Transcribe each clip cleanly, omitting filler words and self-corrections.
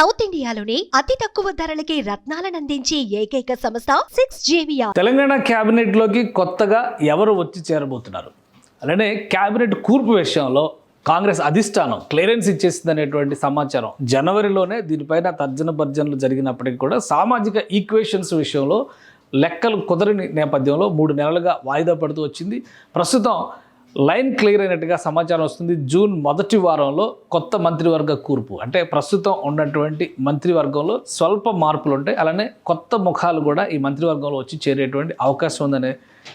South ఇండియాలోనే అతి తక్కువ ధరలకి రత్నాలనందించే ఏకైక సంస్థ 6JVR. తెలంగాణ క్యాబినెట్ లోకి కొత్తగా ఎవరు వచ్చి చేరబోతున్నారు, అలానే క్యాబినెట్ కూర్పు విషయంలో కాంగ్రెస్ అధిష్టానం క్లియరెన్స్ ఇచ్చేసింది అనేటువంటి సమాచారం జనవరిలోనే దీనిపైన తర్జన భర్జనలు జరిగినప్పటికీ కూడా సామాజిక ఈక్వేషన్స్ విషయంలో లెక్కలు కుదరని నేపథ్యంలో 3 నెలలుగా వాయిదా పడుతూ వచ్చింది. ప్రస్తుతం లైన్ క్లియర్ అయినట్టుగా సమాచారం వస్తుంది. జూన్ మొదటి వారంలో కొత్త మంత్రివర్గ కూర్పు, అంటే ప్రస్తుతం ఉన్నటువంటి మంత్రివర్గంలో స్వల్ప మార్పులు ఉంటాయి, అలానే కొత్త ముఖాలు కూడా ఈ మంత్రివర్గంలో వచ్చి చేరేటువంటి అవకాశం ఉందనే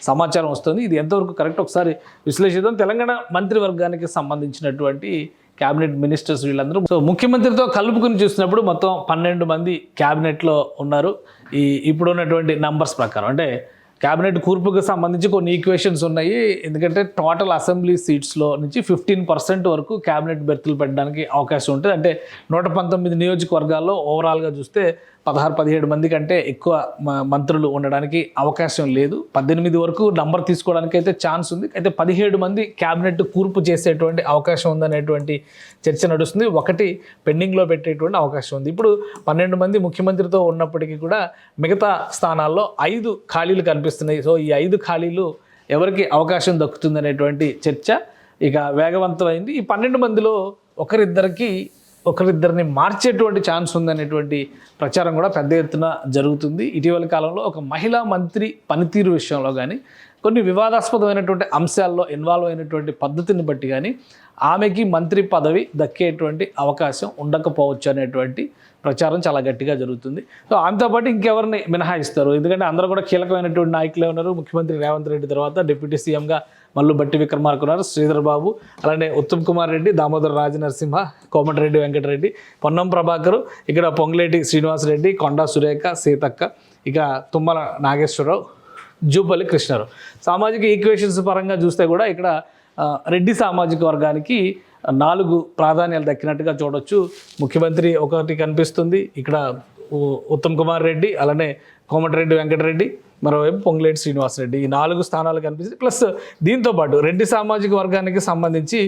సమాచారం వస్తుంది. ఇది ఎంతవరకు కరెక్ట్ ఒకసారి విశ్లేషిద్దాం. తెలంగాణ మంత్రివర్గానికి సంబంధించినటువంటి క్యాబినెట్ మినిస్టర్స్ వీళ్ళందరూ ముఖ్యమంత్రితో కలుపుకుని చూసినప్పుడు మొత్తం 12 మంది క్యాబినెట్లో ఉన్నారు. ఇప్పుడు ఉన్నటువంటి నంబర్స్ ప్రకారం అంటే క్యాబినెట్ కూర్పుకు సంబంధించి కొన్ని ఈక్వేషన్స్ ఉన్నాయి. ఎందుకంటే టోటల్ అసెంబ్లీ సీట్స్లో నుంచి 15% వరకు క్యాబినెట్ బెర్తులు పెట్టడానికి అవకాశం ఉంటుంది. అంటే 119 నియోజకవర్గాల్లో ఓవరాల్గా చూస్తే 16-17 మంది కంటే ఎక్కువ మంత్రులు ఉండడానికి అవకాశం లేదు. 18 వరకు నంబర్ తీసుకోవడానికి అయితే ఛాన్స్ ఉంది. అయితే 17 మంది క్యాబినెట్ కూర్పు చేసేటువంటి అవకాశం ఉందనేటువంటి చర్చ నడుస్తుంది. ఒకటి పెండింగ్లో పెట్టేటువంటి అవకాశం ఉంది. ఇప్పుడు 12 మంది ముఖ్యమంత్రితో ఉన్నప్పటికీ కూడా మిగతా స్థానాల్లో 5 ఖాళీలు కనిపిస్తున్నాయి. సో ఈ 5 ఖాళీలు ఎవరికి అవకాశం దక్కుతుంది అనేటువంటి చర్చ ఇక వేగవంతమైంది. ఈ 12 మందిలో ఒకరిద్దరిని మార్చేటువంటి ఛాన్స్ ఉందనేటువంటి ప్రచారం కూడా పెద్ద ఎత్తున జరుగుతుంది. ఇటీవల కాలంలో ఒక మహిళా మంత్రి పనితీరు విషయంలో కానీ కొన్ని వివాదాస్పదమైనటువంటి అంశాల్లో ఇన్వాల్వ్ అయినటువంటి పద్ధతిని బట్టి కానీ ఆమెకి మంత్రి పదవి దక్కేటువంటి అవకాశం ఉండకపోవచ్చు అనేటువంటి ప్రచారం చాలా గట్టిగా జరుగుతుంది. సో ఆమెతో పాటు ఇంకెవరిని మినహాయిస్తారు, ఎందుకంటే అందరూ కూడా కీలకమైనటువంటి నాయకులే ఉన్నారు. ముఖ్యమంత్రి రేవంత్ రెడ్డి తర్వాత డిప్యూటీ సీఎంగా మల్లు బట్టి విక్రమార్క ఉన్నారు, శ్రీధర్ బాబు, అలానే ఉత్తమ్ కుమార్ రెడ్డి, దామోదర రాజనరసింహ, కోమటిరెడ్డి వెంకటరెడ్డి, పొన్నం ప్రభాకర్, ఇక్కడ పొంగులేటి శ్రీనివాసరెడ్డి, కొండా సురేఖ, సీతక్క, ఇక తుమ్మల నాగేశ్వరరావు, జూపల్లి కృష్ణారావు. సామాజిక ఈక్వేషన్స్ పరంగా చూస్తే కూడా ఇక్కడ రెడ్డి సామాజిక వర్గానికి 4 ప్రాధాన్యాలు దక్కినట్టుగా చూడొచ్చు. ముఖ్యమంత్రి ఒకటి కనిపిస్తుంది, ఇక్కడ ఉత్తమ్ కుమార్ రెడ్డి, అలానే కోమటిరెడ్డి వెంకటరెడ్డి, మరోవైపు పొంగులేటి శ్రీనివాసరెడ్డి, ఈ 4 స్థానాలు కనిపిస్తుంది. ప్లస్ దీంతోపాటు రెడ్డి సామాజిక వర్గానికి సంబంధించి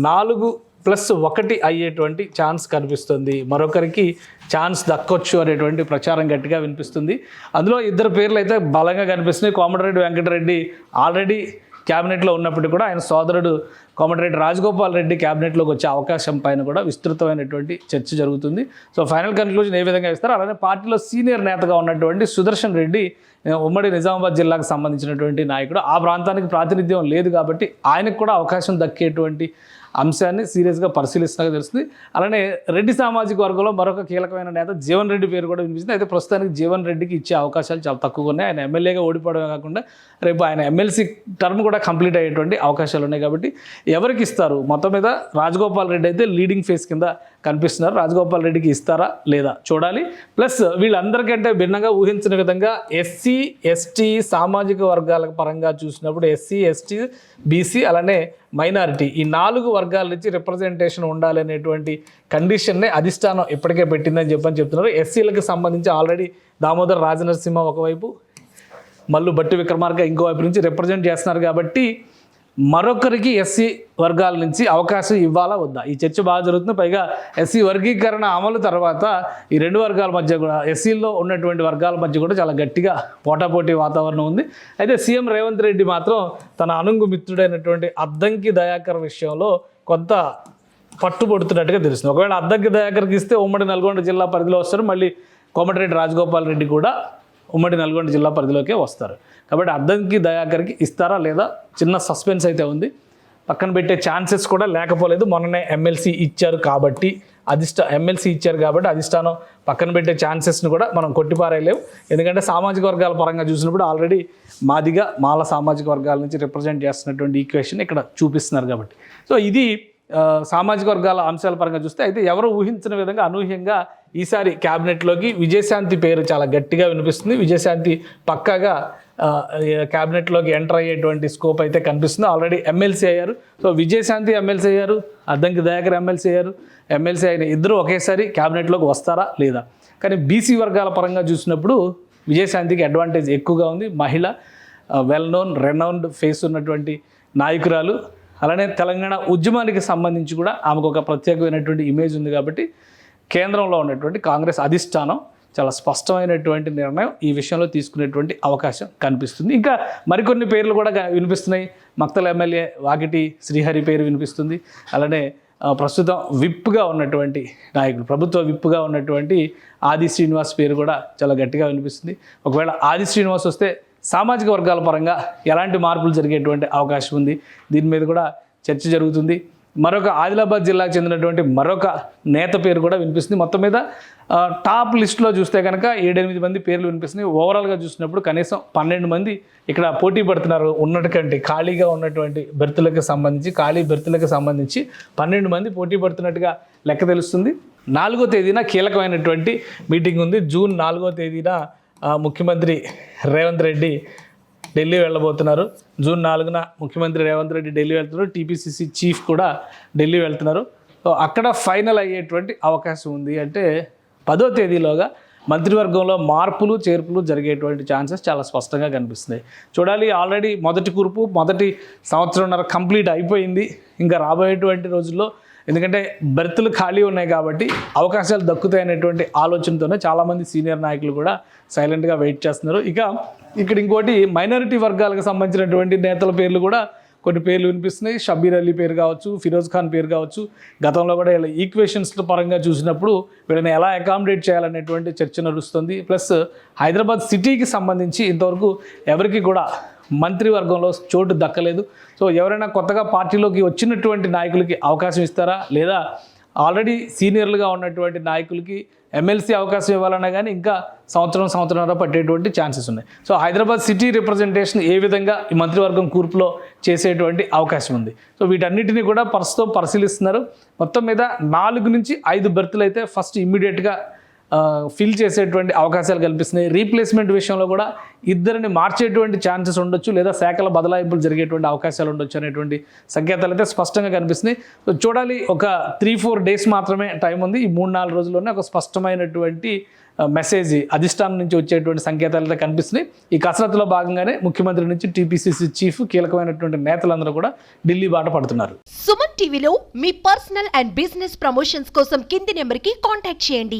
4+1 అయ్యేటువంటి ఛాన్స్ కనిపిస్తుంది. మరొకరికి ఛాన్స్ దక్కొచ్చు అనేటువంటి ప్రచారం గట్టిగా వినిపిస్తుంది. అందులో 2 పేర్లు అయితే బలంగా కనిపిస్తున్నాయి. కోమటిరెడ్డి వెంకటరెడ్డి ఆల్రెడీ క్యాబినెట్లో ఉన్నప్పటికీ కూడా ఆయన సోదరుడు కోమటిరెడ్డి రాజగోపాల్ రెడ్డి క్యాబినెట్లోకి వచ్చే అవకాశం పైన కూడా విస్తృతమైనటువంటి చర్చ జరుగుతుంది. సో ఫైనల్ కన్క్లూజన్ ఏ విధంగా ఇస్తారు, అలానే పార్టీలో సీనియర్ నేతగా ఉన్నటువంటి సుదర్శన్ రెడ్డి ఉమ్మడి నిజామాబాద్ జిల్లాకు సంబంధించినటువంటి నాయకుడు, ఆ ప్రాంతానికి ప్రాతినిధ్యం లేదు కాబట్టి ఆయనకు కూడా అవకాశం దక్కేటువంటి అంశాన్ని సీరియస్గా పరిశీలిస్తున్నగా తెలుస్తుంది. అలానే రెడ్డి సామాజిక వర్గంలో మరొక కీలకమైన నేత జీవన్ రెడ్డి పేరు కూడా వినిపిస్తుంది. అయితే ప్రస్తుతానికి జీవన్ రెడ్డికి ఇచ్చే అవకాశాలు చాలా తక్కువగా ఉన్నాయి. ఆయన ఎమ్మెల్యేగా ఓడిపోవడమే కాకుండా రేపు ఆయన ఎమ్మెల్సీ టర్మ్ కూడా కంప్లీట్ అయ్యేటువంటి అవకాశాలు ఉన్నాయి. కాబట్టి ఎవరికి ఇస్తారు, మొత్తం మీద రాజగోపాల్ రెడ్డి అయితే లీడింగ్ ఫేస్ కింద కనిపిస్తున్నారు. రాజగోపాల్ రెడ్డికి ఇస్తారా లేదా చూడాలి. ప్లస్ వీళ్ళందరికంటే భిన్నంగా ఊహించిన విధంగా ఎస్సీ ఎస్టీ సామాజిక వర్గాల పరంగా చూసినప్పుడు ఎస్సీ ఎస్టీ బీసీ అలానే మైనారిటీ ఈ 4 వర్గాల నుంచి రిప్రజెంటేషన్ ఉండాలి అనేటువంటి కండిషన్నే అధిష్టానం ఇప్పటికే పెట్టిందని చెప్తున్నారు. ఎస్సీలకు సంబంధించి ఆల్రెడీ దామోదర్ రాజనరసింహ ఒకవైపు, మల్లు బట్టి విక్రమార్క ఇంకోవైపు నుంచి రిప్రజెంట్ చేస్తున్నారు. కాబట్టి మరొకరికి ఎస్సీ వర్గాల నుంచి అవకాశం ఇవ్వాలా వద్దా, ఈ చర్చ బాగా జరుగుతుంది. పైగా ఎస్సీ వర్గీకరణ అమలు తర్వాత ఈ 2 వర్గాల మధ్య కూడా ఎస్సీల్లో ఉన్నటువంటి వర్గాల మధ్య కూడా చాలా గట్టిగా పోటాపోటీ వాతావరణం ఉంది. అయితే సీఎం రేవంత్ రెడ్డి మాత్రం తన అనుంగు మిత్రుడైనటువంటి అద్దంకి దయాకర్ విషయంలో కొంత పట్టుబడుతున్నట్టుగా తెలుస్తుంది. ఒకవేళ అద్దంకి దయాకర్కి ఇస్తే ఉమ్మడి నల్గొండ జిల్లా పరిధిలో వస్తారు, మళ్ళీ కోమటిరెడ్డి రాజగోపాల్ రెడ్డి కూడా ఉమ్మడి నల్గొండ జిల్లా పరిధిలోకే వస్తారు. కాబట్టి అద్దంకి దయాకర్కి ఇస్తారా లేదా చిన్న సస్పెన్స్ అయితే ఉంది. పక్కన పెట్టే ఛాన్సెస్ కూడా లేకపోలేదు. మొన్ననే ఎమ్మెల్సీ ఇచ్చారు కాబట్టి అధిష్టానం పక్కన పెట్టే ఛాన్సెస్ని కూడా మనం కొట్టిపారేయలేము. ఎందుకంటే సామాజిక వర్గాల పరంగా చూసినప్పుడు ఆల్రెడీ మాల సామాజిక వర్గాల నుంచి రిప్రజెంట్ చేస్తున్నటువంటి ఈక్వేషన్ ఇక్కడ చూపిస్తున్నారు కాబట్టి. సో ఇది సామాజిక వర్గాల అంశాల పరంగా చూస్తే, అయితే ఎవరు ఊహించిన విధంగా అనూహ్యంగా ఈసారి క్యాబినెట్లోకి విజయశాంతి పేరు చాలా గట్టిగా వినిపిస్తుంది. విజయశాంతి పక్కాగా క్యాబినెట్లోకి ఎంటర్ అయ్యేటువంటి స్కోప్ అయితే కనిపిస్తుంది. ఆల్రెడీ ఎమ్మెల్సీ అయ్యారు. సో విజయశాంతి ఎమ్మెల్సీ అయ్యారు, అద్దంకి దయాకర్ ఎమ్మెల్సీ అయిన ఇద్దరు ఒకేసారి క్యాబినెట్లోకి వస్తారా లేదా. కానీ బీసీ వర్గాల పరంగా చూసినప్పుడు విజయశాంతికి అడ్వాంటేజ్ ఎక్కువగా ఉంది. మహిళ, రెనౌన్డ్ ఫేస్ ఉన్నటువంటి నాయకురాలు, అలానే తెలంగాణ ఉద్యమానికి సంబంధించి కూడా ఆమెకు ఒక ప్రత్యేకమైనటువంటి ఇమేజ్ ఉంది. కాబట్టి కేంద్రంలో ఉన్నటువంటి కాంగ్రెస్ అధిష్టానం చాలా స్పష్టమైనటువంటి నిర్ణయం ఈ విషయంలో తీసుకునేటువంటి అవకాశం కనిపిస్తుంది. ఇంకా మరికొన్ని పేర్లు కూడా వినిపిస్తున్నాయి. మక్తల్ ఎమ్మెల్యే వాకిటి శ్రీహరి పేరు వినిపిస్తుంది. అలానే ప్రస్తుతం విప్గా ఉన్నటువంటి నాయకుడు, ప్రభుత్వ విప్గా ఉన్నటువంటి ఆది శ్రీనివాస్ పేరు కూడా చాలా గట్టిగా వినిపిస్తుంది. ఒకవేళ ఆది శ్రీనివాస్ వస్తే సామాజిక వర్గాల పరంగా ఎలాంటి మార్పులు జరిగేటువంటి అవకాశం ఉంది, దీని మీద కూడా చర్చ జరుగుతుంది. మరొక ఆదిలాబాద్ జిల్లాకు చెందినటువంటి మరొక నేత పేరు కూడా వినిపిస్తుంది. మొత్తం మీద టాప్ లిస్టులో చూస్తే కనుక 7-8 మంది పేర్లు వినిపిస్తున్నాయి. ఓవరాల్గా చూసినప్పుడు కనీసం 12 మంది ఇక్కడ పోటీ పడుతున్నారు. ఉన్నటువంటి ఖాళీ బెర్తులకు సంబంధించి 12 మంది పోటీ పడుతున్నట్టుగా లెక్క తెలుస్తుంది. 4వ తేదీన కీలకమైనటువంటి మీటింగ్ ఉంది. జూన్ 4వ తేదీన ముఖ్యమంత్రి రేవంత్ రెడ్డి ఢిల్లీ వెళ్ళబోతున్నారు. జూన్ 4న ముఖ్యమంత్రి రేవంత్ రెడ్డి ఢిల్లీ వెళ్తున్నారు. టీపీసీసీ చీఫ్ కూడా ఢిల్లీ వెళ్తున్నారు. సో అక్కడ ఫైనల్ అయ్యేటువంటి అవకాశం ఉంది. అంటే 10వ తేదీలోగా మంత్రివర్గంలో మార్పులు చేర్పులు జరిగేటువంటి ఛాన్సెస్ చాలా స్పష్టంగా కనిపిస్తున్నాయి. చూడాలి. ఆల్రెడీ మొదటి సంవత్సరంన్నర కంప్లీట్ అయిపోయింది. ఇంకా రాబోయేటువంటి రోజుల్లో ఎందుకంటే బెర్తులు ఖాళీ ఉన్నాయి కాబట్టి అవకాశాలు దక్కుతాయి అనేటువంటి ఆలోచనతోనే చాలామంది సీనియర్ నాయకులు కూడా సైలెంట్గా వెయిట్ చేస్తున్నారు. ఇక్కడ ఇంకోటి మైనారిటీ వర్గాలకు సంబంధించినటువంటి నేతల పేర్లు కూడా కొన్ని పేర్లు వినిపిస్తున్నాయి. షబ్బీర్ అలీ పేరు కావచ్చు, ఫిరోజ్ ఖాన్ పేరు కావచ్చు. గతంలో కూడా ఇలా ఈక్వేషన్స్ పరంగా చూసినప్పుడు వీళ్ళని ఎలా అకామిడేట్ చేయాలనేటువంటి చర్చ నడుస్తుంది. ప్లస్ హైదరాబాద్ సిటీకి సంబంధించి ఇంతవరకు ఎవరికి కూడా మంత్రివర్గంలో చోటు దక్కలేదు. సో ఎవరైనా కొత్తగా పార్టీలోకి వచ్చినటువంటి నాయకులకి అవకాశం ఇస్తారా, లేదా ఆల్రెడీ సీనియర్లుగా ఉన్నటువంటి నాయకులకి ఎమ్మెల్సీ అవకాశం ఇవ్వాలన్నా కానీ ఇంకా సంవత్సరంన్నర పట్టేటువంటి ఛాన్సెస్ ఉన్నాయి. సో హైదరాబాద్ సిటీ రిప్రజెంటేషన్ ఏ విధంగా ఈ మంత్రివర్గం కూర్పులో చేసేటువంటి అవకాశం ఉంది. సో వీటన్నిటిని కూడా ప్రస్తుతం పరిశీలిస్తున్నారు. మొత్తం మీద 4 నుంచి 5 బెర్తులు అయితే ఫస్ట్ ఇమ్మీడియట్గా ఫిల్ చేసేటువంటి అవకాశాలు కల్పిస్తున్నాయి. రీప్లేస్మెంట్ విషయంలో కూడా 2 మార్చేటువంటి ఛాన్సెస్ ఉండొచ్చు, లేదా శాఖల బదలాయింపులు జరిగేటువంటి అవకాశాలు ఉండొచ్చు అనేటువంటి సంకేతాలు అయితే స్పష్టంగా కనిపిస్తున్నాయి. సో చూడాలి. ఒక 3-4 డేస్ మాత్రమే టైం ఉంది. ఈ 3-4 రోజుల్లోనే ఒక స్పష్టమైనటువంటి మెసేజ్ అధిష్టానం నుంచి వచ్చేటువంటి సంకేతాలు అయితే కనిపిస్తున్నాయి. ఈ కసరత్తులో భాగంగానే ముఖ్యమంత్రి నుంచి టీపీసీసీ చీఫ్ కీలకమైనటువంటి నేతలందరూ కూడా ఢిల్లీ బాట పడుతున్నారు. సుమన్ టీవీలో మీ పర్సనల్ అండ్ బిజినెస్ ప్రమోషన్స్ కోసం కింది నెంబర్కి కాంటాక్ట్ చేయండి.